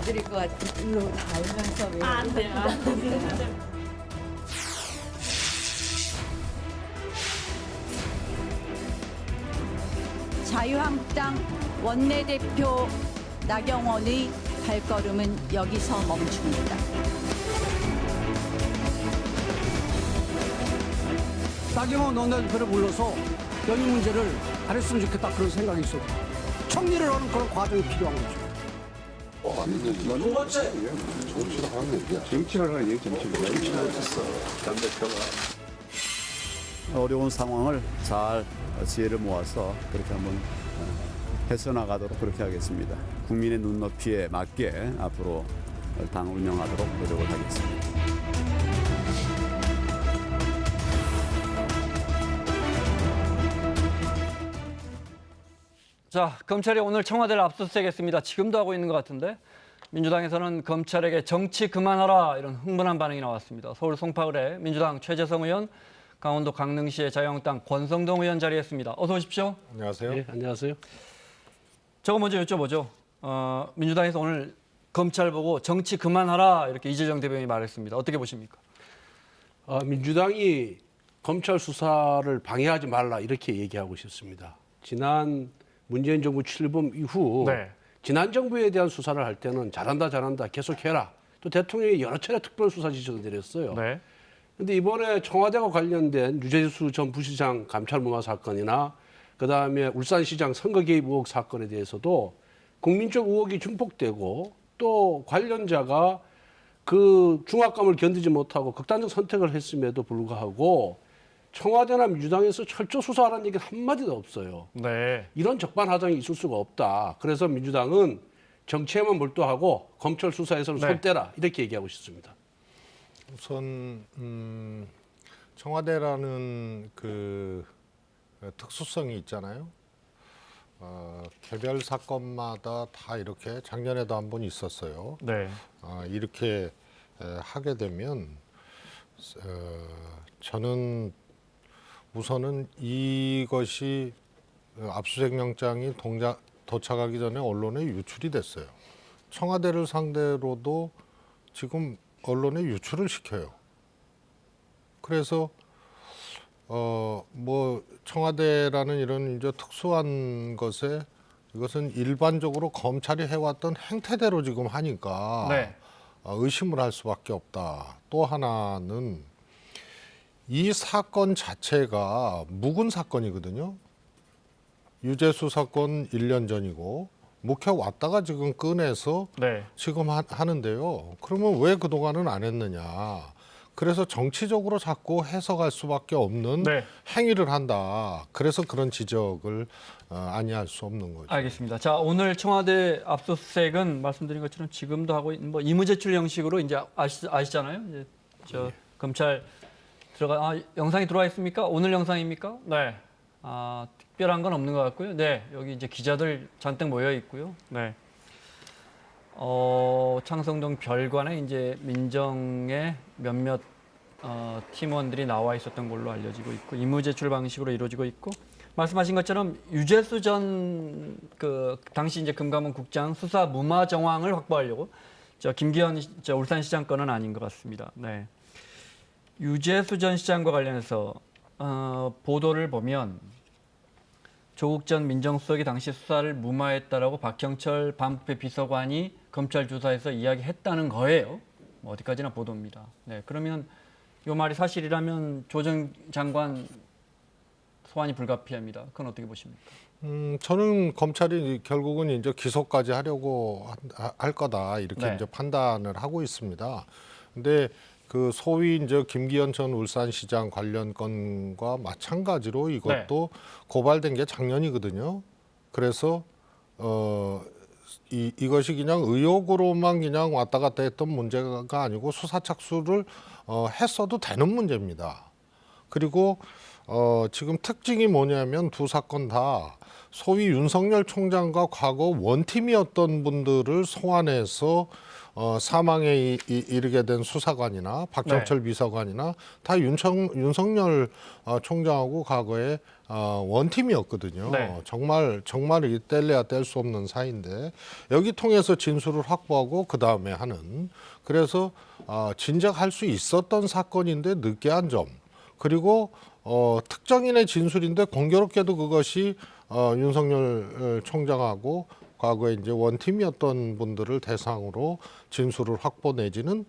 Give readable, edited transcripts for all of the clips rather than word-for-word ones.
드릴 것 같은 일로 다 알면서 왜 안 돼요. 안 돼요. 자유한국당 원내대표 나경원의 발걸음은 여기서 멈춥니다. 나경원 원내대표를 불러서 여기 문제를 안 했으면 좋겠다 그런 생각이 있었고 정리를 하는 그런 과정이 필요한 거죠. 두 번째. 정치를 하는 얘기야. 정치를 하는 얘기, 정치를 못했어. 당대표가. 어려운 상황을 잘 지혜를 모아서 그렇게 한번 해서나가도록 그렇게 하겠습니다. 국민의 눈높이에 맞게 앞으로 당 운영하도록 노력을 하겠습니다. 자, 검찰이 오늘 청와대를 압수수색했습니다. 지금도 하고 있는 것 같은데 민주당에서는 검찰에게 정치 그만하라 이런 흥분한 반응이 나왔습니다. 서울 송파을에 민주당 최재성 의원, 강원도 강릉시의 자유한국당 권성동 의원 자리했습니다. 어서 오십시오. 안녕하세요. 네, 안녕하세요. 저거 먼저 여쭤보죠. 민주당에서 오늘 검찰 보고 정치 그만하라 이렇게 이재정 대변인이 말했습니다. 어떻게 보십니까? 민주당이 검찰 수사를 방해하지 말라 이렇게 얘기하고 싶습니다. 지난 문재인 정부 출범 이후 네. 지난 정부에 대한 수사를 할 때는 잘한다 계속해라. 또 대통령이 여러 차례 특별수사 지시를 내렸어요. 네. 근데 이번에 청와대와 관련된 유재수 전 부시장 감찰 무마 사건이나 그다음에 울산시장 선거 개입 의혹 사건에 대해서도 국민적 의혹이 증폭되고 또 관련자가 그 중압감을 견디지 못하고 극단적 선택을 했음에도 불구하고 청와대나 민주당에서 철저 수사하라는 얘기는 한마디도 없어요. 네. 이런 적반하장이 있을 수가 없다. 그래서 민주당은 정치에만 몰두하고 검찰 수사에서는 네. 손 떼라 이렇게 얘기하고 싶습니다. 우선 청와대라는 그 특수성이 있잖아요. 개별 사건마다 다 이렇게 작년에도 한 번 있었어요. 네. 이렇게 하게 되면 저는 우선은 이것이 압수수색 영장이 도착하기 전에 언론에 유출이 됐어요. 청와대를 상대로도 지금 언론에 유출을 시켜요. 그래서 뭐 청와대라는 이런 이제 특수한 것에 이것은 일반적으로 검찰이 해왔던 행태대로 지금 하니까 네. 의심을 할 수밖에 없다. 또 하나는 이 사건 자체가 묵은 사건이거든요. 유재수 사건 1년 전이고 묵혀 왔다가 지금 꺼내서 네. 지금 하는데요. 그러면 왜 그동안은 안 했느냐. 그래서 정치적으로 자꾸 해석할 수밖에 없는 네. 행위를 한다. 그래서 그런 지적을 아니할 수 없는 거죠. 알겠습니다. 자, 오늘 청와대 압수수색은 말씀드린 것처럼 지금도 하고 있는 뭐 임의제출 형식으로 이제 아시잖아요. 이제 저 검찰 영상이 들어와 있습니까? 오늘 영상입니까? 네. 특별한 건 없는 것 같고요. 네, 여기 이제 기자들 잔뜩 모여 있고요. 네. 창성동 별관에 이제 민정의 몇몇 팀원들이 나와 있었던 걸로 알려지고 있고 임의제출 방식으로 이루어지고 있고 말씀하신 것처럼 유재수 전 당시 이제 금감원 국장 수사 무마 정황을 확보하려고 김기현 울산시장 건은 아닌 것 같습니다. 네. 유재수 전 시장과 관련해서 보도를 보면 조국 전 민정수석이 당시 수사를 무마했다라고 박형철 반부패 비서관이 검찰 조사에서 이야기했다는 거예요. 뭐 어디까지나 보도입니다. 네, 그러면 이 말이 사실이라면 조 전 장관 소환이 불가피합니다. 그건 어떻게 보십니까? 저는 검찰이 결국은 이제 기소까지 하려고 할 거다 이렇게 네. 이제 판단을 하고 있습니다. 근데 그 소위 이제 김기현 전 울산시장 관련 건과 마찬가지로 이것도 고발된 게 작년이거든요. 그래서 이것이 그냥 의혹으로만 그냥 왔다 갔다 했던 문제가 아니고 수사 착수를 했어도 되는 문제입니다. 그리고 지금 특징이 뭐냐면 두 사건 다 소위 윤석열 총장과 과거 원팀이었던 분들을 소환해서 사망에 이르게 된 수사관이나 박정철 비서관이나 다 윤석열 총장하고 과거에 원팀이었거든요. 네. 정말 이 뗄래야 뗄 수 없는 사이인데 여기 통해서 진술을 확보하고 그 다음에 하는 그래서 진작할 수 있었던 사건인데 늦게 한 점 그리고 특정인의 진술인데 공교롭게도 그것이 윤석열 총장하고 과거에 이제 원팀이었던 분들을 대상으로 진술을 확보 내지는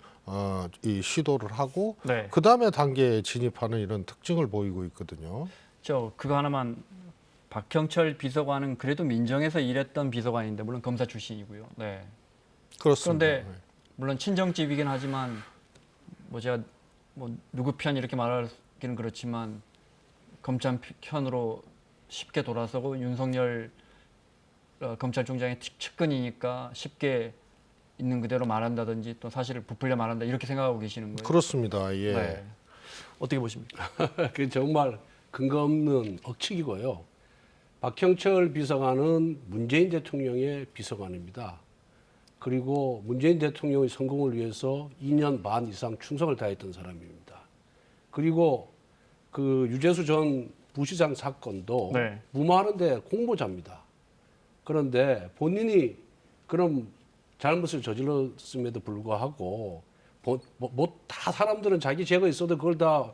이 시도를 하고 네. 그 다음에 단계에 진입하는 이런 특징을 보이고 있거든요. 그거 하나만 박형철 비서관은 그래도 민정에서 일했던 비서관인데 물론 검사 출신이고요. 네. 그렇습니다. 그런데 물론 친정집이긴 하지만 제가 누구 편 이렇게 말하기는 그렇지만 검찰 편으로 쉽게 돌아서고 윤석열 검찰총장의 측근이니까 쉽게 있는 그대로 말한다든지 또 사실을 부풀려 말한다 이렇게 생각하고 계시는 거예요? 그렇습니다. 예. 네. 어떻게 보십니까? 그 정말 근거 없는 억측이고요. 박형철 비서관은 문재인 대통령의 비서관입니다. 그리고 문재인 대통령의 성공을 위해서 2년 반 이상 충성을 다했던 사람입니다. 그리고 그 유재수 전 부시장 사건도 네. 무마하는데 공모자입니다. 그런데 본인이 그런 잘못을 저질렀음에도 불구하고 다 사람들은 자기 죄가 있어도 그걸 다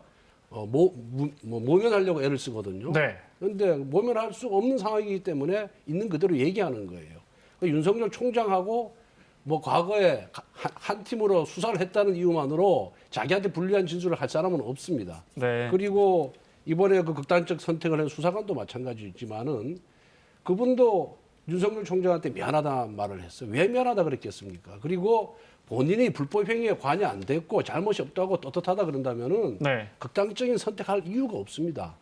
모면하려고 애를 쓰거든요. 네. 그런데 모면할 수 없는 상황이기 때문에 있는 그대로 얘기하는 거예요. 윤석열 총장하고 과거에 한 팀으로 수사를 했다는 이유만으로 자기한테 불리한 진술을 할 사람은 없습니다. 네. 그리고 이번에 그 극단적 선택을 한 수사관도 마찬가지지만은 그분도 윤석열 총장한테 미안하다 말을 했어요. 왜 미안하다 그랬겠습니까? 그리고 본인이 불법 행위에 관여 안 됐고 잘못이 없다고 떳떳하다 그런다면은 네. 극단적인 선택할 이유가 없습니다.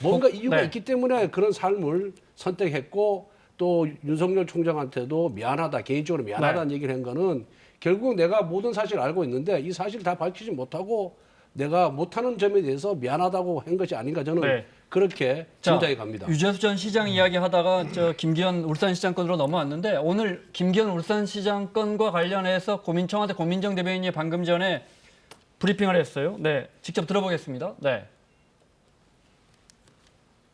뭔가 이유가 네. 있기 때문에 그런 삶을 선택했고 또 윤석열 총장한테도 미안하다, 개인적으로 미안하다는 얘기를 한 거는 결국 내가 모든 사실을 알고 있는데 이 사실 다 밝히지 못하고 내가 못하는 점에 대해서 미안하다고 한 것이 아닌가 저는 네. 그렇게 짐작이 갑니다. 유재수 전 시장 이야기하다가 김기현 울산시장 건으로 넘어왔는데 오늘 김기현 울산시장 건과 관련해서 청와대 고민정 대변인이 방금 전에 브리핑을 했어요. 네, 직접 들어보겠습니다. 네.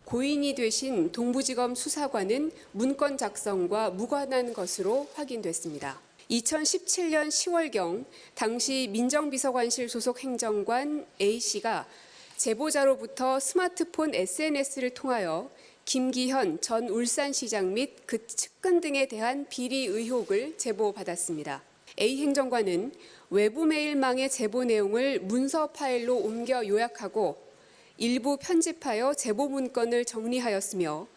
고인이 되신 동부지검 수사관은 문건 작성과 무관한 것으로 확인됐습니다. 2017년 10월경 당시 민정비서관실 소속 행정관 A씨가 제보자로부터 스마트폰 SNS를 통하여 김기현 전 울산시장 및 그 측근 등에 대한 비리 의혹을 제보받았습니다. A 행정관은 외부 메일망의 제보 내용을 문서 파일로 옮겨 요약하고 일부 편집하여 제보 문건을 정리하였으며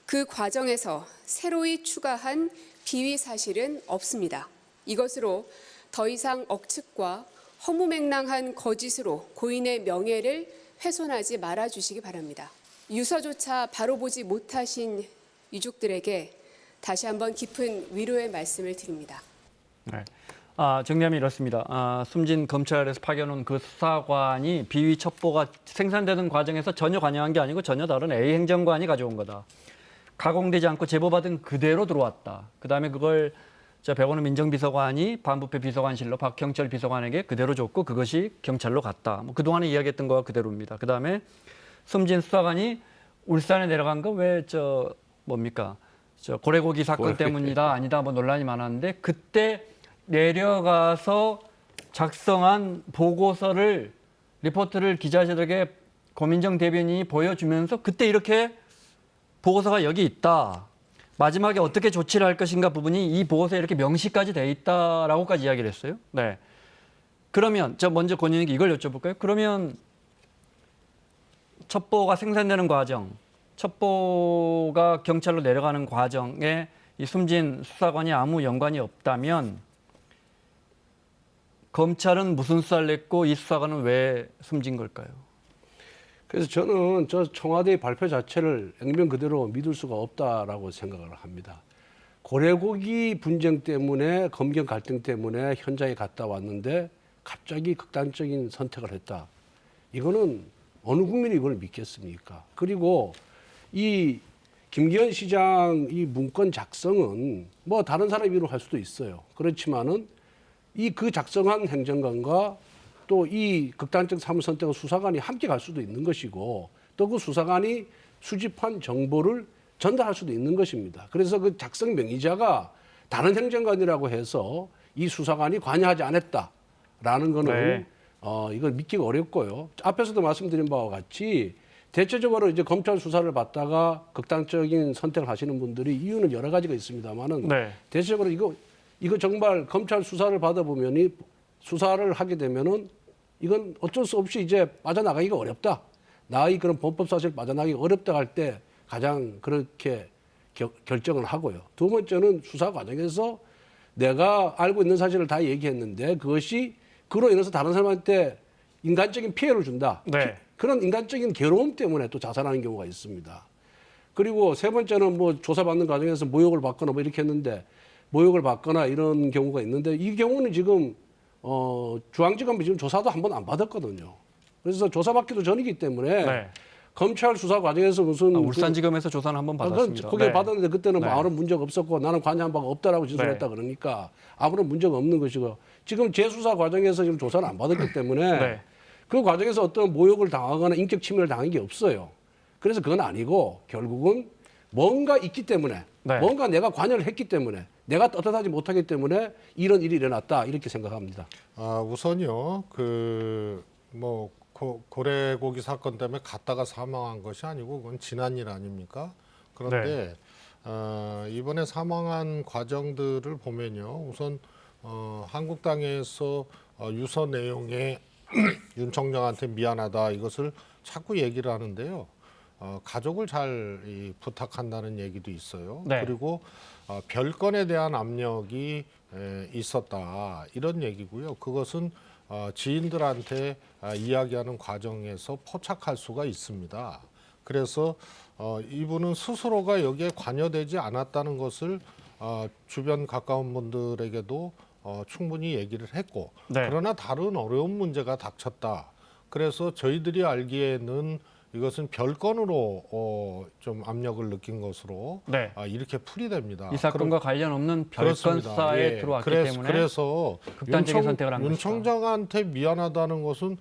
그 과정에서 새로이 추가한 비위 사실은 없습니다. 이것으로 더 이상 억측과 허무맹랑한 거짓으로 고인의 명예를 훼손하지 말아주시기 바랍니다. 유서조차 바로 보지 못하신 유족들에게 다시 한번 깊은 위로의 말씀을 드립니다. 네. 정리하면 이렇습니다. 숨진 검찰에서 파견온 그 수사관이 비위 첩보가 생산되는 과정에서 전혀 관여한 게 아니고 전혀 다른 A 행정관이 가져온 거다. 가공되지 않고 제보받은 그대로 들어왔다. 그다음에 그걸 백원우 민정비서관이 반부패 비서관실로 박형철 비서관에게 그대로 줬고 그것이 경찰로 갔다. 그동안에 이야기했던 거와 그대로입니다. 그다음에 숨진 수사관이 울산에 내려간 거 왜 고래고기 사건 때문이다 아니다 논란이 많았는데 그때 내려가서 작성한 보고서를 리포트를 기자들에게 고민정 대변인이 보여주면서 그때 이렇게 보고서가 여기 있다. 마지막에 어떻게 조치를 할 것인가 부분이 이 보고서에 이렇게 명시까지 돼 있다라고까지 이야기를 했어요. 네. 그러면 먼저 권위에게 이걸 여쭤볼까요? 그러면 첩보가 생산되는 과정, 첩보가 경찰로 내려가는 과정에 이 숨진 수사관이 아무 연관이 없다면 검찰은 무슨 수사를 냈고 이 수사관은 왜 숨진 걸까요? 그래서 저는 청와대의 발표 자체를 액면 그대로 믿을 수가 없다라고 생각을 합니다. 고래고기 분쟁 때문에 검경 갈등 때문에 현장에 갔다 왔는데 갑자기 극단적인 선택을 했다. 이거는 어느 국민이 이걸 믿겠습니까? 그리고 이 김기현 시장 이 문건 작성은 뭐 다른 사람이 일을 할 수도 있어요. 그렇지만은 이 그 작성한 행정관과 또 이 극단적 사무 선택의 수사관이 함께 갈 수도 있는 것이고 또 그 수사관이 수집한 정보를 전달할 수도 있는 것입니다. 그래서 그 작성 명의자가 다른 행정관이라고 해서 이 수사관이 관여하지 않았다라는 거는 네. 이걸 믿기가 어렵고요. 앞에서도 말씀드린 바와 같이 대체적으로 이제 검찰 수사를 받다가 극단적인 선택을 하시는 분들이 이유는 여러 가지가 있습니다만은 네. 대체적으로 이거 정말 검찰 수사를 받아보면이 수사를 하게 되면은 이건 어쩔 수 없이 이제 빠져나가기가 어렵다. 나의 그런 범법 사실 빠져나가기가 어렵다 할 때 가장 그렇게 결정을 하고요. 두 번째는 수사 과정에서 내가 알고 있는 사실을 다 얘기했는데 그것이 그로 인해서 다른 사람한테 인간적인 피해를 준다. 네. 그런 인간적인 괴로움 때문에 또 자살하는 경우가 있습니다. 그리고 세 번째는 뭐 조사받는 과정에서 모욕을 받거나 뭐 이렇게 했는데 모욕을 받거나 이런 경우가 있는데 이 경우는 지금 중앙지검이 지금 조사도 한 번 안 받았거든요. 그래서 조사받기도 전이기 때문에 네. 검찰 수사 과정에서 무슨 울산지검에서 조사는 한번 받았습니다. 거기에 네. 받았는데 그때는 뭐 네. 아무런 문제가 없었고 나는 관여한 바가 없다라고 진술했다 그러니까 아무런 문제가 없는 것이고 지금 재수사 과정에서 지금 조사를 안 받았기 때문에 네. 그 과정에서 어떤 모욕을 당하거나 인격 침해를 당한 게 없어요. 그래서 그건 아니고 결국은 뭔가 있기 때문에 네. 뭔가 내가 관여를 했기 때문에 내가 떳떳하지 못하기 때문에 이런 일이 일어났다 이렇게 생각합니다. 우선요, 뭐 고래고기 사건 때문에 갔다가 사망한 것이 아니고 그건 지난 일 아닙니까? 그런데 이번에 사망한 과정들을 보면요, 우선 한국당에서 유서 내용에 윤 총장한테 미안하다 이것을 자꾸 얘기를 하는데요. 가족을 잘 부탁한다는 얘기도 있어요. 네. 그리고 별건에 대한 압력이 있었다 이런 얘기고요. 그것은 지인들한테 이야기하는 과정에서 포착할 수가 있습니다. 그래서 이분은 스스로가 여기에 관여되지 않았다는 것을 주변 가까운 분들에게도 충분히 얘기를 했고 네. 그러나 다른 어려운 문제가 닥쳤다. 그래서 저희들이 알기에는 이것은 별건으로 좀 압력을 느낀 것으로 네. 이렇게 풀이됩니다. 이 사건과 관련 없는 별건 그렇습니다. 수사에 예. 들어왔기 때문에 그래서 극단적인 선택을 한 윤 것이다. 총장한테 미안하다는 것은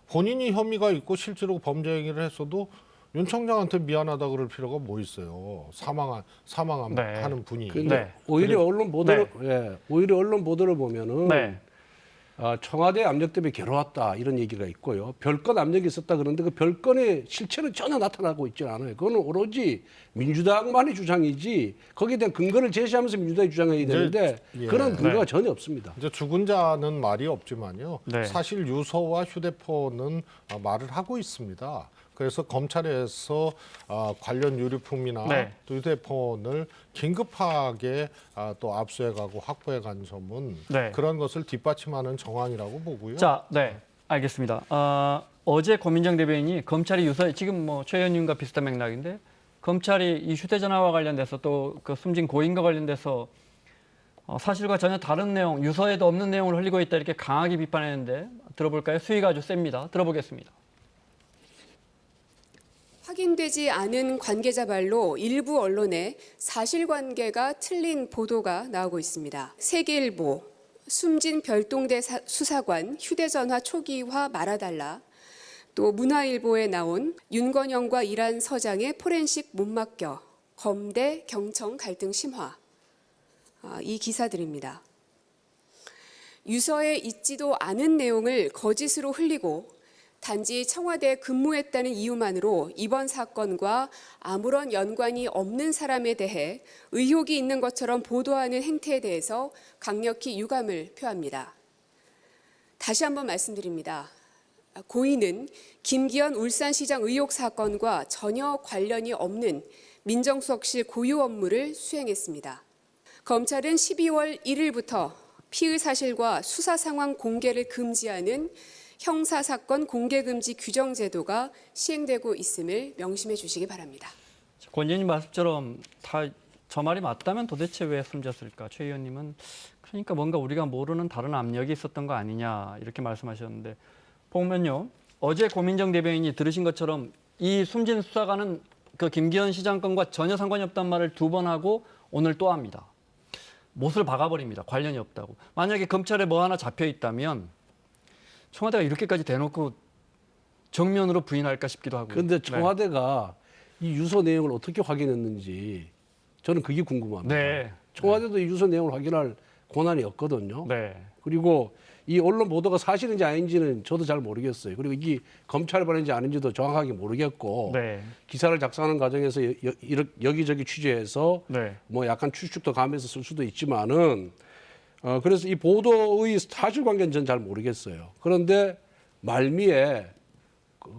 본인이 혐의가 있고 실제로 범죄 행위를 했어도 윤 총장한테 미안하다 그럴 필요가 뭐 있어요. 사망한 네. 하는 분이. 근데 네. 오히려 언론 보도를 보면은 네. 청와대 압력 때문에 괴로웠다 이런 얘기가 있고요. 별건 압력이 있었다 그런데 그 별건의 실체는 전혀 나타나고 있지 않아요. 그거는 오로지 민주당만의 주장이지 거기에 대한 근거를 제시하면서 민주당이 주장해야 되는데 그런 근거가 전혀 없습니다. 이제 죽은 자는 말이 없지만요. 네. 사실 유서와 휴대폰은 말을 하고 있습니다. 그래서 검찰에서 관련 유류품이나 네. 또 휴대폰을 긴급하게 또 압수해가고 확보해간 점은 네. 그런 것을 뒷받침하는 정황이라고 보고요. 자, 네, 알겠습니다. 어제 고민정 대변인이 검찰이 유서 지금 뭐 최 의원님과 비슷한 맥락인데 검찰이 이 휴대전화와 관련돼서 또 그 숨진 고인과 관련돼서 사실과 전혀 다른 내용, 유서에도 없는 내용을 흘리고 있다 이렇게 강하게 비판했는데 들어볼까요? 수위가 아주 셉니다. 들어보겠습니다. 확인되지 않은 관계자 말로 일부 언론에 사실관계가 틀린 보도가 나오고 있습니다. 세계일보, 숨진 별동대 수사관 휴대전화 초기화 말아달라. 또 문화일보에 나온 윤건영과 이란 서장의 포렌식 못 맡겨. 검대 경청 갈등 심화. 이 기사들입니다. 유서에 있지도 않은 내용을 거짓으로 흘리고 단지 청와대에 근무했다는 이유만으로 이번 사건과 아무런 연관이 없는 사람에 대해 의혹이 있는 것처럼 보도하는 행태에 대해서 강력히 유감을 표합니다. 다시 한번 말씀드립니다. 고인은 김기현 울산시장 의혹 사건과 전혀 관련이 없는 민정수석실 고유 업무를 수행했습니다. 검찰은 12월 1일부터 피의 사실과 수사 상황 공개를 금지하는 형사사건 공개금지 규정 제도가 시행되고 있음을 명심해 주시기 바랍니다. 권 의원님 말씀처럼 다 저 말이 맞다면 도대체 왜 숨졌을까? 최 의원님은 그러니까 뭔가 우리가 모르는 다른 압력이 있었던 거 아니냐 이렇게 말씀하셨는데 보면요. 어제 고민정 대변인이 들으신 것처럼 이 숨진 수사관은 그 김기현 시장 건과 전혀 상관이 없다는 말을 2번 하고 오늘 또 합니다. 못을 박아버립니다. 관련이 없다고. 만약에 검찰에 뭐 하나 잡혀 있다면 청와대가 이렇게까지 대놓고 정면으로 부인할까 싶기도 하고. 그런데 청와대가 이 유서 내용을 어떻게 확인했는지 저는 그게 궁금합니다. 네. 청와대도 이 유서 내용을 확인할 권한이 없거든요. 네. 그리고 이 언론 보도가 사실인지 아닌지는 저도 잘 모르겠어요. 그리고 이게 검찰 발인지 아닌지도 정확하게 모르겠고 네. 기사를 작성하는 과정에서 여기저기 취재해서 네. 뭐 약간 추측도 가면서 쓸 수도 있지만은 그래서 이 보도의 사실관계는 전 잘 모르겠어요. 그런데 말미에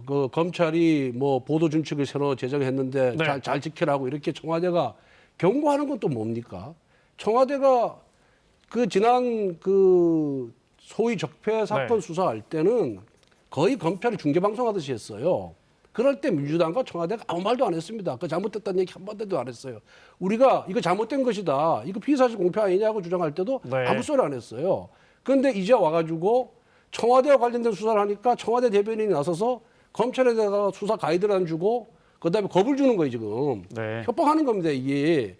그 검찰이 뭐 보도 준칙을 새로 제정했는데 네. 잘 지키라고 이렇게 청와대가 경고하는 건 또 뭡니까? 청와대가 그 지난 그 소위 적폐 사건 네. 수사할 때는 거의 검찰이 중계 방송하듯이 했어요. 그럴 때 민주당과 청와대가 아무 말도 안 했습니다. 그 잘못됐다는 얘기 한 번도 안 했어요. 우리가 이거 잘못된 것이다. 이거 피의사실 공표 아니냐고 주장할 때도 네. 아무 소리 안 했어요. 그런데 이제 와가지고 청와대와 관련된 수사를 하니까 청와대 대변인이 나서서 검찰에다가 수사 가이드를 안 주고 그다음에 겁을 주는 거예요 지금. 네. 협박하는 겁니다 이게.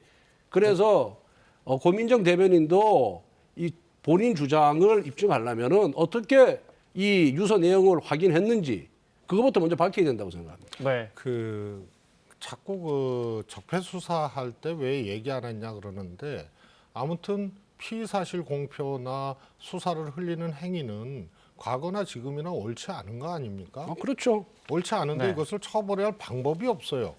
그래서 고민정 대변인도 이 본인 주장을 입증하려면은 어떻게 이 유서 내용을 확인했는지 그거부터 먼저 밝혀야 된다고 생각합니다. 네. 그 자꾸 그 적폐 수사할 때 왜 얘기 안 했냐 그러는데 아무튼 피의사실 공표나 수사를 흘리는 행위는 과거나 지금이나 옳지 않은 거 아닙니까? 그렇죠. 옳지 않은데 네. 이것을 처벌해야 할 방법이 없어요.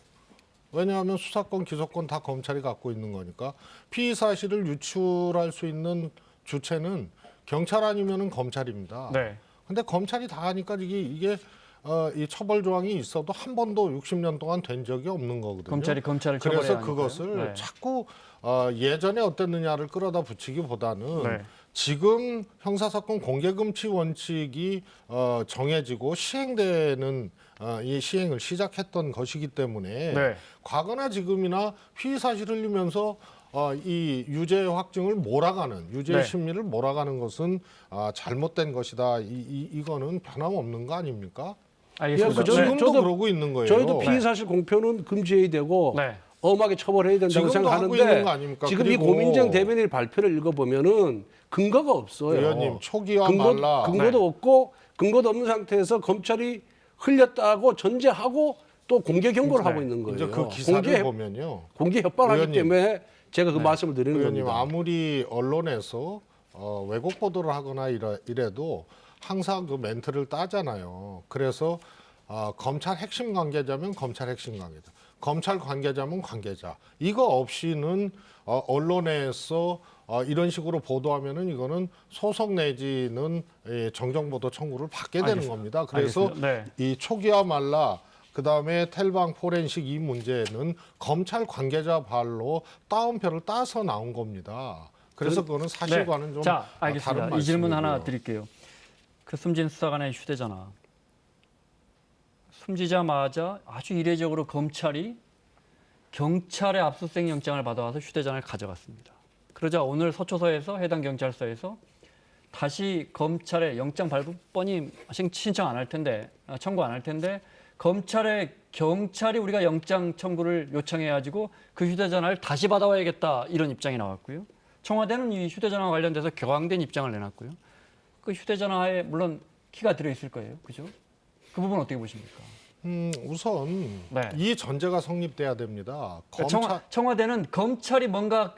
왜냐하면 수사권, 기소권 다 검찰이 갖고 있는 거니까 피의 사실을 유출할 수 있는 주체는 경찰 아니면은 검찰입니다. 네. 근데 검찰이 다 하니까 이게 이 처벌 조항이 있어도 한 번도 60년 동안 된 적이 없는 거거든요. 검찰이 검찰을 처벌해야 그래서 하니까요. 그것을 네. 자꾸 예전에 어땠느냐를 끌어다 붙이기보다는 네. 지금 형사사건 공개금지 원칙이 정해지고 시행되는 이 시행을 시작했던 것이기 때문에 네. 과거나 지금이나 피의 사실 흘리면서 이 유죄 확증을 몰아가는 유죄 네. 심리를 몰아가는 것은 잘못된 것이다. 이거는 변함없는 거 아닙니까? 알겠습니다. 예, 그 지금도 저도- 그러고 있는 거예요. 저희도 피의사실 공표는 금지해야 되고 네. 엄하게 처벌해야 된다고 지금도 하고 있는 거 생각하는데 아닙니까? 지금 이 그리고 고민정 대변인 발표를 읽어보면은 근거가 없어요. 의원님 초기와 말라 근거도 없고 근거도 없는 상태에서 검찰이 흘렸다고 전제하고 또 공개 경고를 네. 하고 있는 거예요. 이제 그 기사를 보면요. 공개 협박을 하기 의원님. 때문에 제가 그 말씀을 드리는 의원님 겁니다. 아무리 언론에서 왜곡 보도를 하거나 이래도 항상 그 멘트를 따잖아요. 그래서 검찰 핵심 관계자면 검찰 핵심 관계자, 검찰 관계자면 관계자. 이거 없이는 언론에서 이런 식으로 보도하면은 이거는 소송 내지는 정정보도 청구를 받게 되는 알겠습니다. 겁니다. 그래서 알겠습니다. 네. 이 초기화 말라 그다음에 텔방 포렌식 이 문제는 검찰 관계자 발로 따옴표를 따서 나온 겁니다. 그래서 그거는 사실과는 좀 자, 다른 알겠습니다. 이 질문 하나 말씀이고요. 드릴게요. 그 숨진 수사관의 휴대전화. 숨지자마자 아주 이례적으로 검찰이 경찰의 압수수색 영장을 받아와서 휴대전화를 가져갔습니다. 그러자 오늘 서초서에서 해당 경찰서에서 다시 검찰에 영장 발부권이 신청 안 할 텐데 청구 안 할 텐데 경찰이 우리가 영장 청구를 요청해가지고 그 휴대전화를 다시 받아와야겠다 이런 입장이 나왔고요. 청와대는 이 휴대전화 관련돼서 격앙된 입장을 내놨고요. 그 휴대전화에 물론 키가 들어있을 거예요, 그죠? 그 부분 어떻게 보십니까? 우선 네. 이 전제가 성립돼야 됩니다. 청와대는 검찰이 뭔가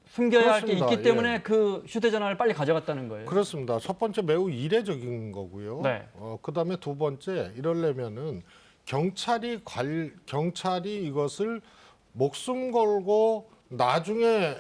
숨겨야 할 게 그렇습니다. 있기 때문에 그 휴대전화를 빨리 가져갔다는 거예요. 그렇습니다. 첫 번째 매우 이례적인 거고요. 네. 그다음에 두 번째 이러려면은 경찰이 이것을 목숨 걸고 나중에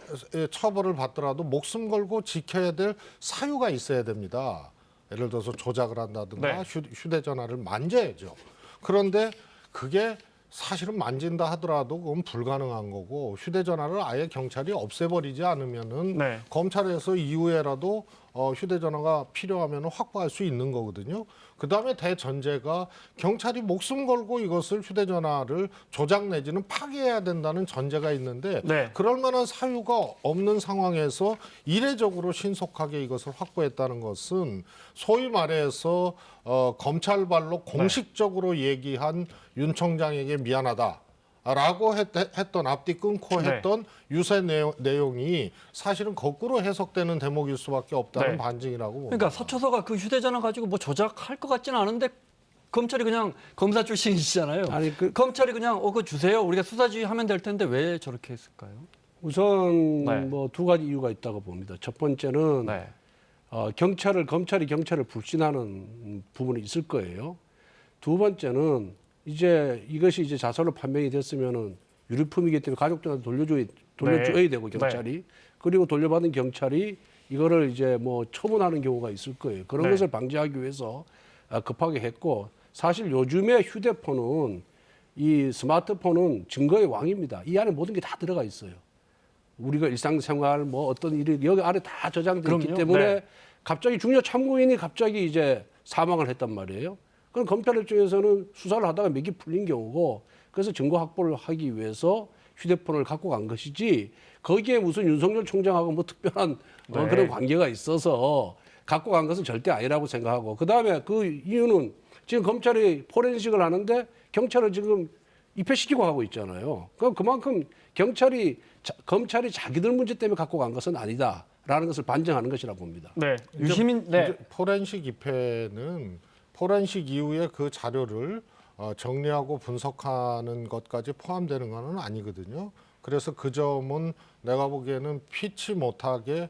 처벌을 받더라도 목숨 걸고 지켜야 될 사유가 있어야 됩니다. 예를 들어서 조작을 한다든가 네. 휴대전화를 만져야죠. 그런데 그게 사실은 만진다 하더라도 그건 불가능한 거고 휴대전화를 아예 경찰이 없애버리지 않으면은 네. 검찰에서 이후에라도 휴대전화가 필요하면 확보할 수 있는 거거든요. 그다음에 대전제가 경찰이 목숨 걸고 이것을 휴대전화를 조작 내지는 파괴해야 된다는 전제가 있는데 네. 그럴 만한 사유가 없는 상황에서 이례적으로 신속하게 이것을 확보했다는 것은 소위 말해서 검찰발로 공식적으로 얘기한 윤 총장에게 미안하다. 라고 했던 앞뒤 끊고 네. 했던 유세 내용이 사실은 거꾸로 해석되는 대목일 수밖에 없다는 네. 반증이라고 봅니다. 그러니까 서초서가 그 휴대전화 가지고 뭐 조작할 것 같지는 않은데 검찰이 그냥 검사 출신이시잖아요. 아니, 검찰이 그냥 그거 주세요. 우리가 수사지 하면 될 텐데 왜 저렇게 했을까요? 우선 네. 뭐 두 가지 이유가 있다고 봅니다. 첫 번째는 네. 검찰이 경찰을 불신하는 부분이 있을 거예요. 두 번째는 이것이 이제 자살로 판명이 됐으면은 유류품이기 때문에 가족들한테 돌려줘야 되고 경찰이 그리고 돌려받은 경찰이 이거를 이제 뭐 처분하는 경우가 있을 거예요. 그런 것을 방지하기 위해서 급하게 했고 사실 요즘에 휴대폰은 이 스마트폰은 증거의 왕입니다. 이 안에 모든 게 다 들어가 있어요. 우리가 일상생활 뭐 어떤 일이 여기 안에 다 저장돼 있기 때문에 갑자기 중요 참고인이 갑자기 이제 사망을 했단 말이에요. 그럼 검찰 입장에서는 수사를 하다가 맥이 풀린 경우고 그래서 증거 확보를 하기 위해서 휴대폰을 갖고 간 것이지 거기에 무슨 윤석열 총장하고 뭐 특별한 그런 관계가 있어서 갖고 간 것은 절대 아니라고 생각하고 그다음에 그 이유는 지금 검찰이 포렌식을 하는데 경찰을 지금 입회시키고 하고 있잖아요. 그럼 그만큼 검찰이 자기들 문제 때문에 갖고 간 것은 아니다라는 것을 반증하는 것이라고 봅니다. 네. 유시민 이제 포렌식 입회는 포렌식 이후에 그 자료를 정리하고 분석하는 것까지 포함되는 것은 아니거든요. 그래서 그 점은 내가 보기에는 피치 못하게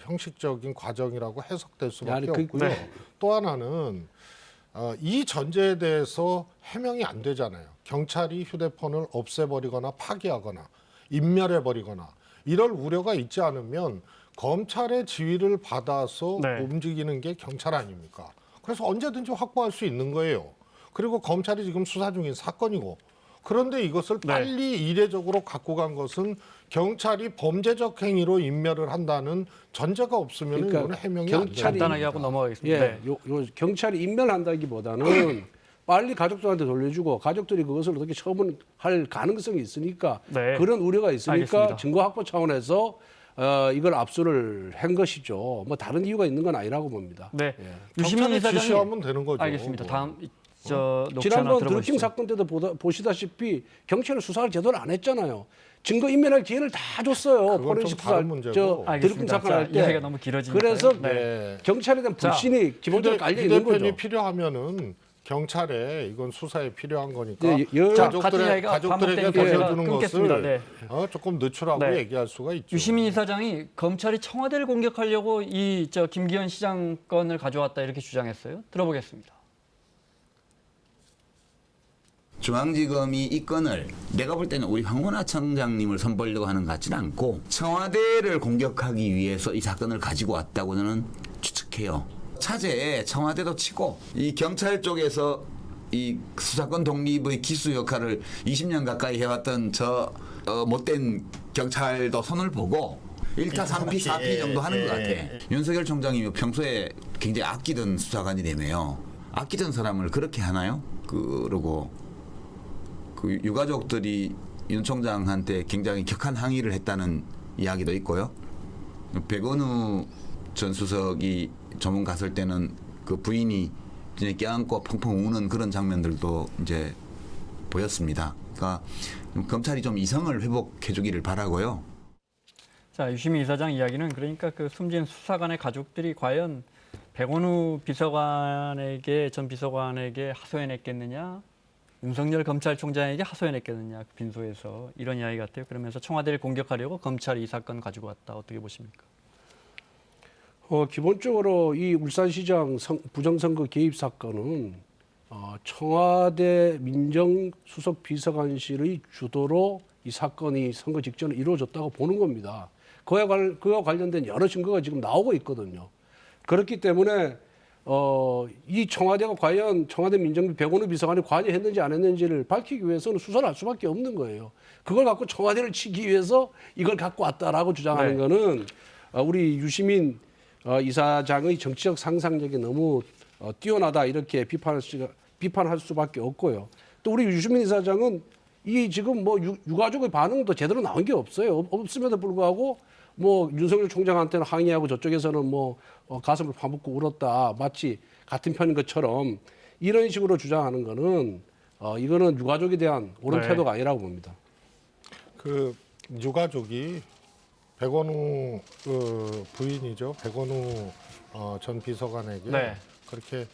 형식적인 과정이라고 해석될 수밖에 없고요. 또 하나는 이 전제에 대해서 해명이 안 되잖아요. 경찰이 휴대폰을 없애버리거나 파기하거나 인멸해버리거나 이럴 우려가 있지 않으면 검찰의 지휘를 받아서 움직이는 게 경찰 아닙니까? 그래서 언제든지 확보할 수 있는 거예요. 그리고 검찰이 지금 수사 중인 사건이고 그런데 이것을 빨리 이례적으로 갖고 간 것은 경찰이 범죄적 행위로 인멸을 한다는 전제가 없으면 그러니까 이거는 해명이 안 됩니다. 간단하게 하고 넘어가겠습니다. 요 경찰이 인멸한다기보다는 빨리 가족들한테 돌려주고 가족들이 그것을 어떻게 처분할 가능성이 있으니까 그런 우려가 있으니까 알겠습니다. 증거 확보 차원에서 이걸 압수를 한 것이죠. 뭐 다른 이유가 있는 건 아니라고 봅니다. 네. 유시민 유시민 이사장이 지시하면 되는 거죠. 알겠습니다. 뭐. 다음 녹취 하나 지난번 드루킹 들어보시죠. 사건 때도 보시다시피 경찰은 수사를 제대로 안 했잖아요. 증거 인멸할 기회를 다 줬어요. 그건 포렌식 좀 수사 다른 문제고. 드루킹 알겠습니다. 사건 할 때. 이야기가 너무 길어지니까. 그래서 네. 경찰에 대한 불신이 기본적으로 깔려 있는 휴대폰이 거죠. 필요하면은 경찰에 이건 수사에 필요한 거니까 네, 같은 이야기가 가족들에게 반복되니까 돌려주는 끊겠습니다. 것을 네. 조금 늦추라고 네. 얘기할 수가 있죠. 유시민 이사장이 검찰이 청와대를 공격하려고 이 김기현 시장 건을 가져왔다 이렇게 주장했어요. 들어보겠습니다. 중앙지검이 이 건을 내가 볼 때는 우리 황운하 청장님을 선보이려고 하는 것 같지는 않고 청와대를 공격하기 위해서 이 사건을 가지고 왔다고 저는 추측해요. 차제에 청와대도 치고 이 경찰 쪽에서 이 수사권 독립의 기수 역할을 20년 가까이 해왔던 저 못된 경찰도 손을 보고 1타 3피 4피 정도 하는 것 같아. 윤석열 총장이 평소에 굉장히 아끼던 수사관이라며요. 아끼던 사람을 그렇게 하나요? 그러고 그 유가족들이 윤 총장한테 굉장히 격한 항의를 했다는 이야기도 있고요. 백원우 전 수석이 조문 갔을 때는 그 부인이 이제 껴안고 펑펑 우는 그런 장면들도 이제 보였습니다. 그러니까 검찰이 좀 이성을 회복해주기를 바라고요. 자, 유시민 이사장 이야기는 그러니까 그 숨진 수사관의 가족들이 과연 백원우 전 비서관에게 하소연했겠느냐, 윤석열 검찰총장에게 하소연했겠느냐, 그 빈소에서 이런 이야기 같아요. 그러면서 청와대를 공격하려고 검찰이 이 사건 가지고 왔다. 어떻게 보십니까? 기본적으로 이 울산시장 부정선거 개입 사건은 청와대 민정수석 비서관실의 주도로 이 사건이 선거 직전에 이루어졌다고 보는 겁니다. 그와 관련된 여러 증거가 지금 나오고 있거든요. 그렇기 때문에 이 청와대가 과연 청와대 민정비 백원우 비서관이 관여했는지 안 했는지를 밝히기 위해서는 수사를 할 수밖에 없는 거예요. 그걸 갖고 청와대를 치기 위해서 이걸 갖고 왔다라고 주장하는 거는 우리 유시민 이사장의 정치적 상상력이 너무 뛰어나다 이렇게 비판할 수밖에 없고요. 또 우리 유시민 이사장은 이 지금 뭐 유가족의 반응도 제대로 나온 게 없어요. 없음에도 불구하고 뭐 윤석열 총장한테는 항의하고 저쪽에서는 뭐 가슴을 파묻고 울었다. 마치 같은 편인 것처럼 이런 식으로 주장하는 거는 이거는 유가족에 대한 옳은 네. 태도가 아니라고 봅니다. 그 유가족이 백원우 부인이죠. 백원우 전 비서관에게 네. 그렇게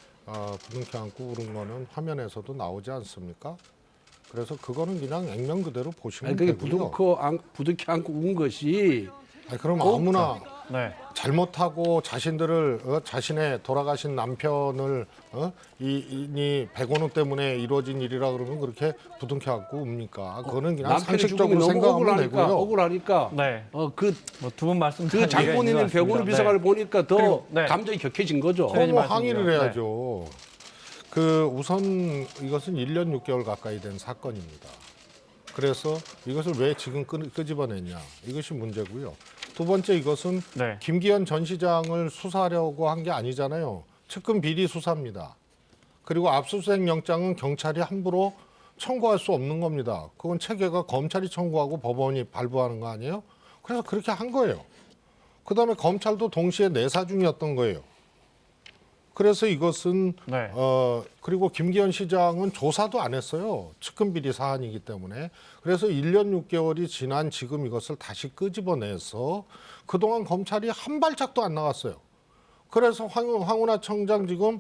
부둥켜 안고 울은 거는 화면에서도 나오지 않습니까? 그래서 그거는 그냥 액면 그대로 보시면 아니, 그게 되고요. 부둥켜 안고 운 것이 아니, 그럼 아무나 네. 잘못하고 자신들을 자신의 돌아가신 남편을 이 백원우 때문에 이루어진 일이라 그러면 그렇게 부둥켜 안고 웁니까? 그거는 그냥 남편의 죽음이 상식적으로 너무 생각하면 되고요. 억울하니까 네. 뭐 두 분 말씀 그 장본인인 백원우 비서관을 보니까 더 그리고, 네. 감정이 격해진 거죠. 최현희 뭐 말씀이요. 항의를 해야죠. 그 우선 이것은 1년 6개월 가까이 된 사건입니다. 그래서 이것을 왜 지금 끄집어냈냐 이것이 문제고요. 두 번째 이것은 네. 김기현 전 시장을 수사하려고 한 게 아니잖아요. 측근 비리 수사입니다. 그리고 압수수색 영장은 경찰이 함부로 청구할 수 없는 겁니다. 그건 체계가 검찰이 청구하고 법원이 발부하는 거 아니에요? 그래서 그렇게 한 거예요. 그다음에 검찰도 동시에 내사 중이었던 거예요. 그래서 이것은 네. 그리고 김기현 시장은 조사도 안 했어요. 측근 비리 사안이기 때문에. 그래서 1년 6개월이 지난 지금 이것을 다시 끄집어내서 그동안 검찰이 한 발짝도 안 나갔어요. 그래서 황운하 청장 지금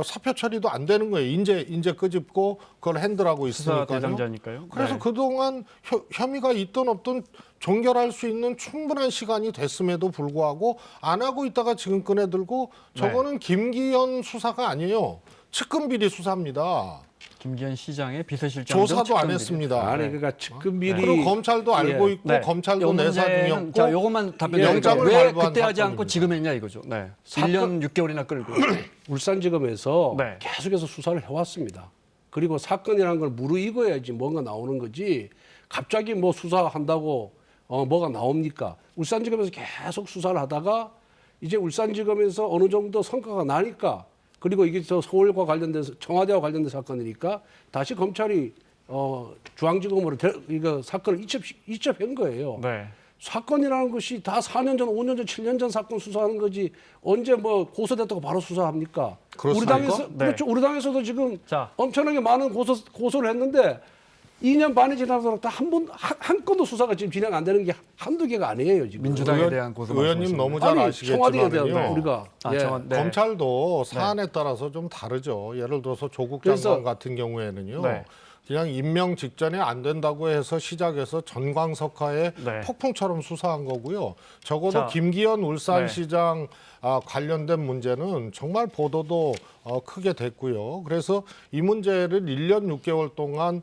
사표 처리도 안 되는 거예요. 인제 끄집고 그걸 핸들하고 수사 있으니까요. 대상자니까요. 그래서 네. 그동안 혐의가 있든 없든 종결할 수 있는 충분한 시간이 됐음에도 불구하고 안 하고 있다가 지금 꺼내들고 저거는 김기현 수사가 아니에요. 측근 비리 수사입니다. 김기현 시장의 비서실장 조사도 안 했습니다. 아니 그러니까 측근 비리 그리고 검찰도 알고 있고 네. 검찰도 요 내사 문제는 중이었고 자, 요것만 답변 예, 영장을 영장을 왜 발부한 그때 하지 않고 사건입니다. 지금 했냐 이거죠. 네. 사건- 1년 6개월이나 끌고. 울산지검에서 네. 계속해서 수사를 해왔습니다. 그리고 사건이라는 걸 무르익어야지 뭔가 나오는 거지. 갑자기 뭐 수사한다고 뭐가 나옵니까? 울산지검에서 계속 수사를 하다가 이제 울산지검에서 어느 정도 성과가 나니까 그리고 이게 저 서울과 관련돼서 청와대와 관련된 사건이니까 다시 검찰이 중앙지검으로 이거 사건을 이첩한 거예요. 네. 사건이라는 것이 다 4년 전, 5년 전, 7년 전 사건 수사하는 거지 언제 뭐 고소됐다고 바로 수사합니까? 그렇습니까? 우리 당에서 네. 그렇죠. 우리 당에서도 지금 자. 엄청나게 많은 고소를 했는데 2년 반이 지나서 다 한 건도 수사가 지금 진행 안 되는 게 한두 개가 아니에요 지금. 민주당에 대한 고소 의원님 말씀하시는 너무 잘 아니 청와대에 대한 아시겠지만요. 우리가 아, 예. 네. 검찰도 사안에 따라서 좀 다르죠. 예를 들어서 조국 그래서- 장관 같은 경우에는요. 네. 그냥 임명 직전에 안 된다고 해서 시작해서 전광석화에 네. 폭풍처럼 수사한 거고요. 적어도 자, 김기현 울산시장 네. 관련된 문제는 정말 보도도 크게 됐고요. 그래서 이 문제를 1년 6개월 동안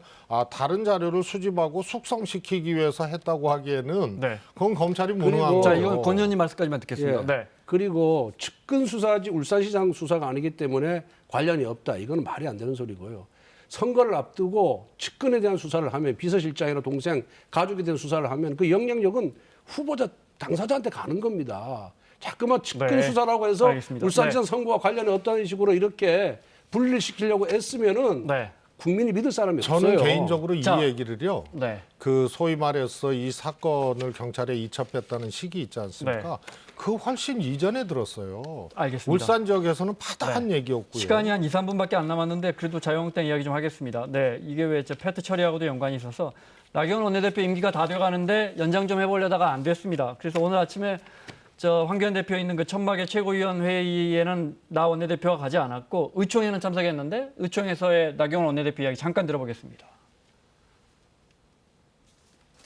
다른 자료를 수집하고 숙성시키기 위해서 했다고 하기에는 네. 그건 검찰이 무능한 그리고- 자, 거예요. 이건 권 의원님 말씀까지만 듣겠습니다. 예. 네. 그리고 측근 수사지 울산시장 수사가 아니기 때문에 관련이 없다. 이건 말이 안 되는 소리고요. 선거를 앞두고 측근에 대한 수사를 하면 비서실장이나 동생, 가족에 대한 수사를 하면 그 영향력은 후보자 당사자한테 가는 겁니다. 자꾸만 측근 네. 수사라고 해서 알겠습니다. 울산시장 네. 선거와 관련이 없다는 식으로 이렇게 분리를 시키려고 애쓰면은 네. 국민이 믿을 사람이 없어요. 저는 개인적으로 자. 이 얘기를요. 네. 그 소위 말해서 이 사건을 경찰에 이첩했다는 시기 있지 않습니까? 그 훨씬 이전에 들었어요. 알겠습니다. 울산 지역에서는 파다한 얘기였고요. 시간이 한 2, 3분밖에 안 남았는데 그래도 자유한국당 이야기 좀 하겠습니다. 네, 이게 왜 패트 처리하고도 연관이 있어서 나경원 원내대표 임기가 다 돼가는데 연장 좀 해보려다가 안 됐습니다. 그래서 오늘 아침에 황교안 대표 있는 그 천막의 최고위원 회의에는 나 원내대표가 가지 않았고 의총에는 참석했는데 의총에서의 나경원 원내대표 이야기 잠깐 들어보겠습니다.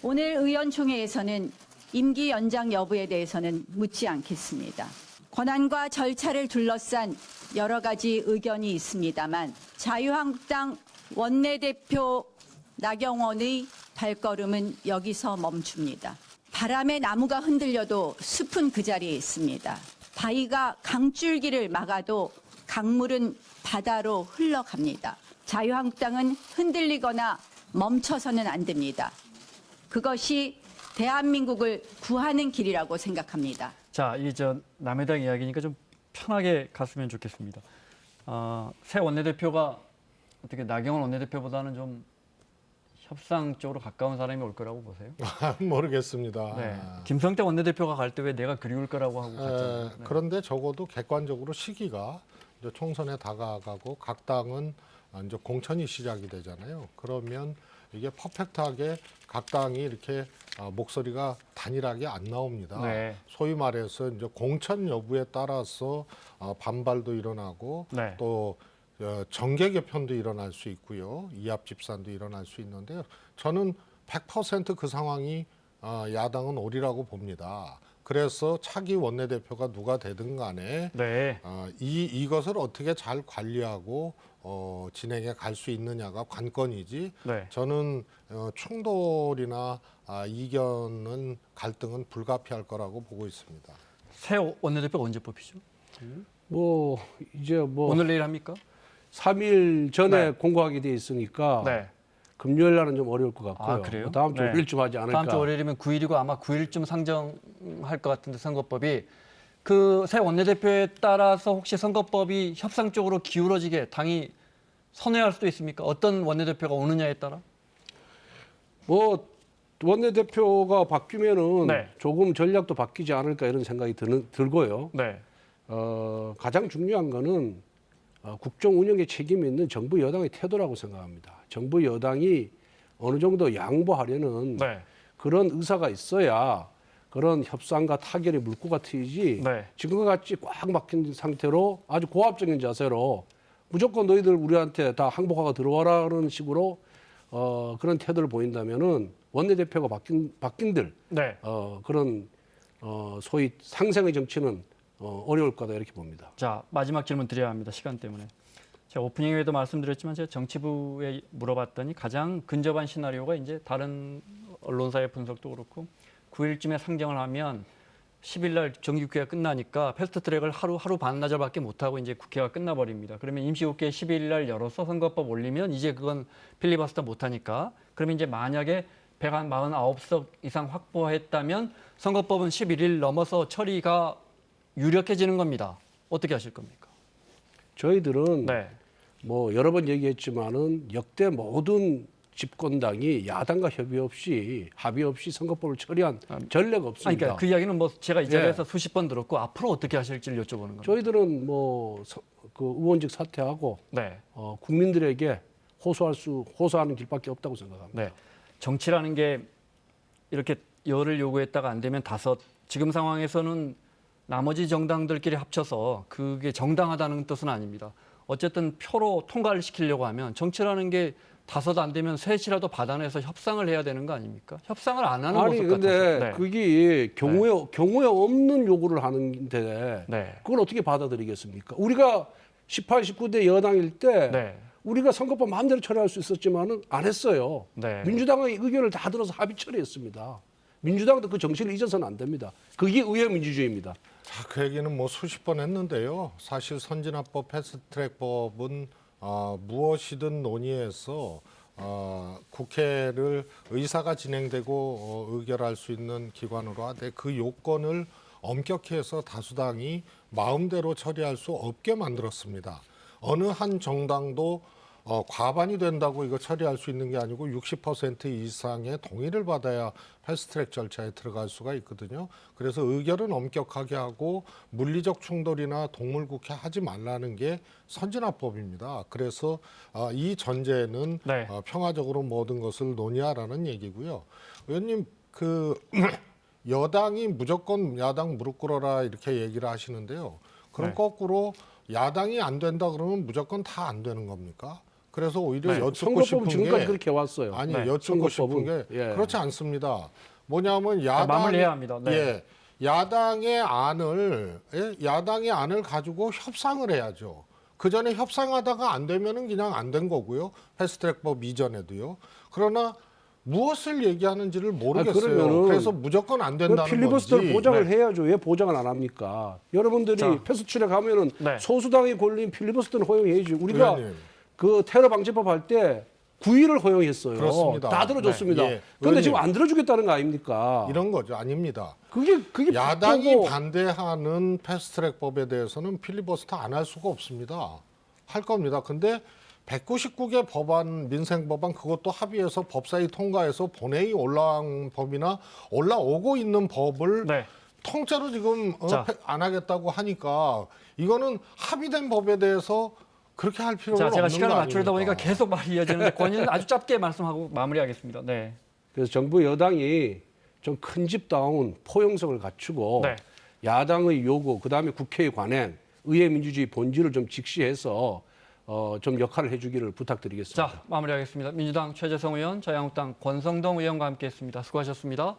오늘 의원총회에서는 임기 연장 여부에 대해서는 묻지 않겠습니다. 권한과 절차를 둘러싼 여러 가지 의견이 있습니다만 자유한국당 원내대표 나경원의 발걸음은 여기서 멈춥니다. 바람에 나무가 흔들려도 숲은 그 자리에 있습니다. 바위가 강줄기를 막아도 강물은 바다로 흘러갑니다. 자유한국당은 흔들리거나 멈춰서는 안 됩니다. 그것이 대한민국을 구하는 길이라고 생각합니다. 자, 이 저 남해당 이야기니까 좀 편하게 갔으면 좋겠습니다. 새 원내대표가 어떻게 나경원 원내대표보다는 좀 협상 쪽으로 가까운 사람이 올 거라고 보세요? 모르겠습니다. 네. 김성태 원내대표가 갈 때 왜 내가 그리울 거라고 하고 갔잖아요. 네. 그런데 적어도 객관적으로 시기가 이제 총선에 다가가고 각 당은 이제 공천이 시작이 되잖아요. 그러면 이게 퍼펙트하게 각 당이 이렇게 목소리가 단일하게 안 나옵니다. 네. 소위 말해서 이제 공천 여부에 따라서 반발도 일어나고 네. 또 정계 개편도 일어날 수 있고요. 이합 집산도 일어날 수 있는데요. 저는 100% 그 상황이 야당은 오리라고 봅니다. 그래서 차기 원내대표가 누가 되든 간에 네. 이것을 어떻게 잘 관리하고 진행해 갈 수 있느냐가 관건이지. 네. 저는 충돌이나 이견은 갈등은 불가피할 거라고 보고 있습니다. 새 원내대표가 언제 뽑히죠? 뭐 이제 뭐 오늘 내일 합니까? 3일 전에 네. 공고하게 돼 있으니까 네. 금요일 날은 좀 어려울 것 같고요. 아, 그래요? 다음 주 네. 월요일쯤 하지 않을까. 다음 주 월요일이면 9일이고 아마 9일쯤 상정할 것 같은데 선거법이 그 새 원내대표에 따라서 혹시 선거법이 협상 쪽으로 기울어지게 당이 선회할 수도 있습니까? 어떤 원내대표가 오느냐에 따라? 뭐 원내대표가 바뀌면은 네. 조금 전략도 바뀌지 않을까 이런 생각이 들고요. 네. 가장 중요한 거는 국정 운영에 책임이 있는 정부 여당의 태도라고 생각합니다. 정부 여당이 어느 정도 양보하려는 네. 그런 의사가 있어야 그런 협상과 타결의 물꼬가 트이지 네. 지금과 같이 꽉 막힌 상태로 아주 고압적인 자세로 무조건 너희들 우리한테 다 항복하고 들어와라는 식으로 그런 태도를 보인다면은 원내대표가 바뀐들 네. 그런 소위 상생의 정치는 어려울 거다 이렇게 봅니다. 자, 마지막 질문 드려야 합니다. 시간 때문에. 제가 오프닝에도 말씀드렸지만 제가 정치부에 물어봤더니 가장 근접한 시나리오가 이제 다른 언론사의 분석도 그렇고 9일쯤에 상정을 하면 10일 날 정기국회가 끝나니까 패스트트랙을 하루 반나절밖에 못하고 이제 국회가 끝나버립니다. 그러면 임시국회 12일 날 열어서 선거법 올리면 이제 그건 필리버스터 못하니까 그러면 이제 만약에 149석 이상 확보했다면 선거법은 11일 넘어서 처리가 유력해지는 겁니다. 어떻게 하실 겁니까? 저희들은 네. 뭐 여러 번 얘기했지만은 역대 모든 집권당이 야당과 합의 없이 선거법을 처리한 전례가 없습니다. 그러니까 그 이야기는 뭐 제가 이 자리에서 예. 수십 번 들었고 앞으로 어떻게 하실지를 여쭤보는 겁니다. 저희들은 뭐 그 의원직 사퇴하고 네. 국민들에게 호소하는 길밖에 없다고 생각합니다. 네. 정치라는 게 이렇게 열을 요구했다가 안 되면 다섯. 지금 상황에서는 나머지 정당들끼리 합쳐서 그게 정당하다는 뜻은 아닙니다. 어쨌든 표로 통과를 시키려고 하면 정치라는 게 다섯 안 되면 셋이라도 받아내서 협상을 해야 되는 거 아닙니까? 협상을 안 하는 모습 같아서. 근데 네. 그게 경우에 없는 요구를 하는데 네. 그걸 어떻게 받아들이겠습니까? 우리가 18, 19대 여당일 때 네. 우리가 선거법 마음대로 처리할 수 있었지만은 안 했어요. 네. 민주당의 의견을 다 들어서 합의 처리했습니다. 민주당도 그 정신을 잊어서는 안 됩니다. 그게 의회 민주주의입니다. 자, 그 얘기는 뭐 수십 번 했는데요. 사실 선진화법 패스트트랙법은 무엇이든 논의해서 국회를 의사가 진행되고 의결할 수 있는 기관으로 하되 그 요건을 엄격히 해서 다수당이 마음대로 처리할 수 없게 만들었습니다. 어느 한 정당도 과반이 된다고 이거 처리할 수 있는 게 아니고 60% 이상의 동의를 받아야 패스트트랙 절차에 들어갈 수가 있거든요. 그래서 의결은 엄격하게 하고 물리적 충돌이나 동물국회 하지 말라는 게 선진화법입니다. 그래서 이 전제는 네. 평화적으로 모든 것을 논의하라는 얘기고요. 의원님 그 여당이 무조건 야당 무릎 꿇어라 이렇게 얘기를 하시는데요. 그럼 네. 거꾸로 야당이 안 된다 그러면 무조건 다 안 되는 겁니까? 그래서 오히려 네. 여쭙고 싶은 선거법은 지금까지 게 그렇게 왔어요. 아니 네. 여쭙고 싶은 게 예. 그렇지 않습니다. 뭐냐면 야당이 마무리해야 합니다. 네. 예, 야당의 안을 가지고 협상을 해야죠. 그 전에 협상하다가 안 되면은 그냥 안 된 거고요. 패스트트랙법 이전에도요. 그러나 무엇을 얘기하는지를 모르겠어요. 그러면은 그래서 무조건 안 된다는 필리버스터를 건지. 보장을 해야죠. 왜 보장을 안 합니까? 여러분들이 자. 패스트트랙 하면은 네. 소수당이 걸린 필리버스터는 허용해야지. 우리가 의원님. 그 테러 방지법 할 때 구의를 허용했어요. 그렇습니다. 다 들어줬습니다. 네. 예. 그런데 의원님. 지금 안 들어주겠다는 거 아닙니까? 이런 거죠. 아닙니다. 그게 야당이 바꾸고 반대하는 패스트트랙법에 대해서는 필리버스터 안 할 수가 없습니다. 할 겁니다. 근데 199개 법안, 민생 법안 그것도 합의해서 법사위 통과해서 본회의 올라온 법이나 올라오고 있는 법을 네. 통째로 지금 자. 안 하겠다고 하니까 이거는 합의된 법에 대해서 그렇게 할 필요는 자, 없는 제가 거 시간을 맞추려다 보니까 아닙니까? 계속 말이 이어지는데 권위는 아주 짧게 말씀하고 마무리하겠습니다. 네. 그래서 정부 여당이 좀 큰 집다운 포용성을 갖추고 네. 야당의 요구, 그다음에 국회에 관한 의회 민주주의 본질을 좀 직시해서 좀 역할을 해주기를 부탁드리겠습니다. 자, 마무리하겠습니다. 민주당 최재성 의원, 자유한국당 권성동 의원과 함께했습니다. 수고하셨습니다.